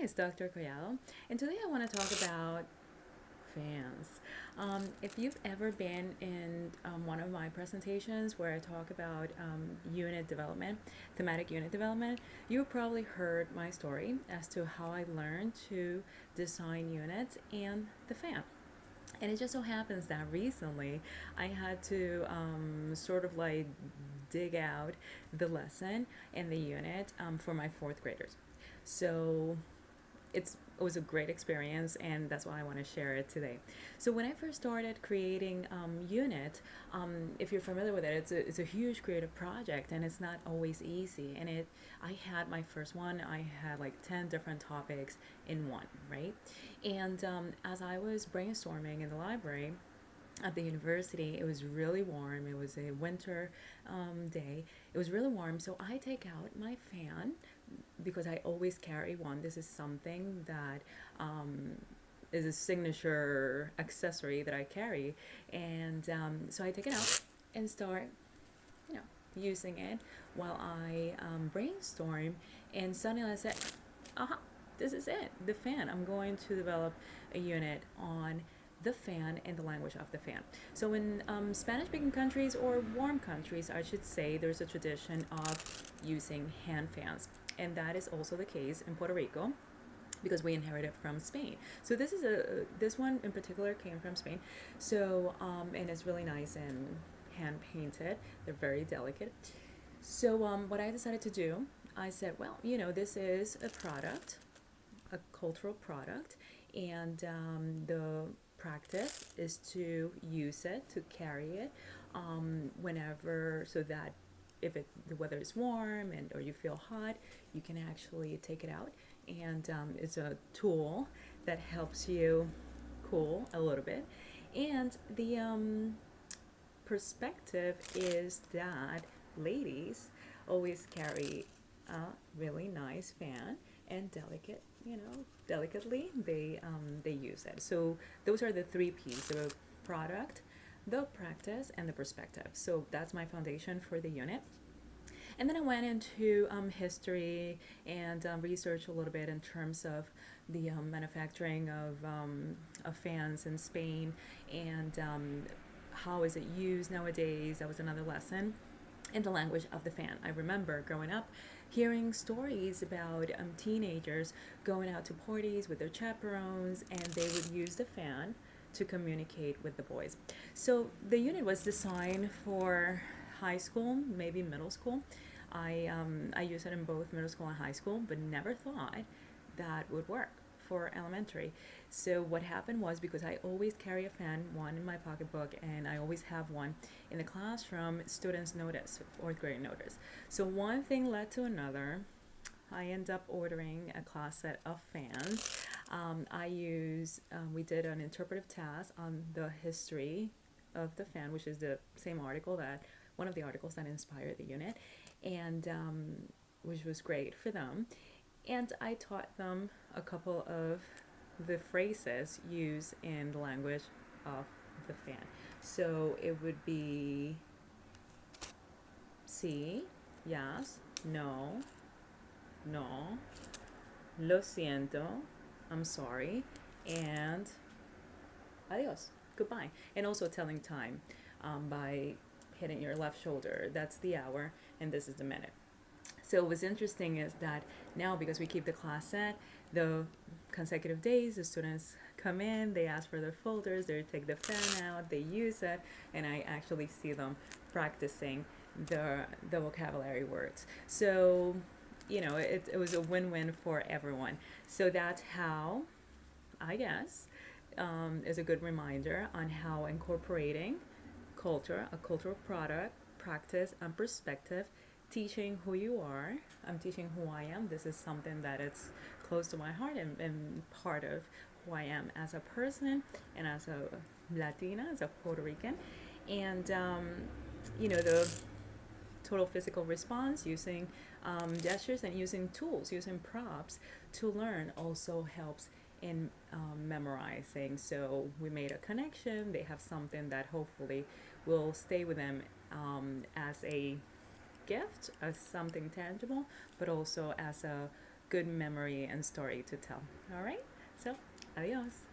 it's Dr. Coyal, and today I want to talk about fans. If you've ever been in one of my presentations where I talk about unit development, thematic unit development, you probably heard my story as to how I learned to design units and the fan. And it just so happens that recently I had to sort of like dig out the lesson and the unit for my fourth graders. So it was a great experience, and that's why I want to share it today. So when I first started creating unit, if you're familiar with it, it's a huge creative project, and it's not always easy. And I had my first one, I had like 10 different topics in one, right? And as I was brainstorming in the library at the university, it was really warm. It was a winter day. It was really warm, so I take out my fan because I always carry one. This is something that is a signature accessory that I carry, and so I take it out and start, you know, using it while I brainstorm. And suddenly I said, "Aha! This is it. The fan. I'm going to develop a unit on." The fan and the language of the fan. So, in Spanish speaking countries or warm countries, I should say, there's a tradition of using hand fans, and that is also the case in Puerto Rico because we inherited from Spain. So this one in particular came from Spain. So and it's really nice and hand painted. They're very delicate. So what I decided to do, I said, well, this is a product, a cultural product, and the practice is to use it, to carry it whenever, so that if the weather is warm and or you feel hot, you can actually take it out, and it's a tool that helps you cool a little bit. And the perspective is that ladies always carry a really nice fan, and delicately they use it. So those are the three P's: the product, the practice, and the perspective. So that's my foundation for the unit. And then I went into history and researched a little bit in terms of the manufacturing of fans in Spain, and how is it used nowadays. That was another lesson in the language of the fan. I remember growing up hearing stories about teenagers going out to parties with their chaperones, and they would use the fan to communicate with the boys. So the unit was designed for high school, maybe middle school. I used it in both middle school and high school, but never thought that would work for elementary. So what happened was, because I always carry a fan, one in my pocketbook, and I always have one in the classroom, students notice, fourth grade notice. So one thing led to another. I end up ordering a class set of fans. We did an interpretive task on the history of the fan, which is the same article one of the articles that inspired the unit, and which was great for them. And I taught them a couple of the phrases used in the language of the fan. So it would be sí, yes, no, no, lo siento, I'm sorry, and adios, goodbye. And also telling time by hitting your left shoulder. That's the hour, and this is the minute. So what's interesting is that now, because we keep the class set, the consecutive days, the students come in, they ask for their folders, they take the fan out, they use it, and I actually see them practicing the vocabulary words. So, it was a win-win for everyone. So that's how, I guess, is a good reminder on how incorporating culture, a cultural product, practice, and perspective, teaching who you are. I'm teaching who I am. This is something that it's close to my heart, and part of who I am as a person and as a Latina, as a Puerto Rican. And, the total physical response, using gestures and using tools, using props to learn also helps in memorizing. So we made a connection. They have something that hopefully will stay with them as a gift, as something tangible, but also as a good memory and story to tell. All right, so adios.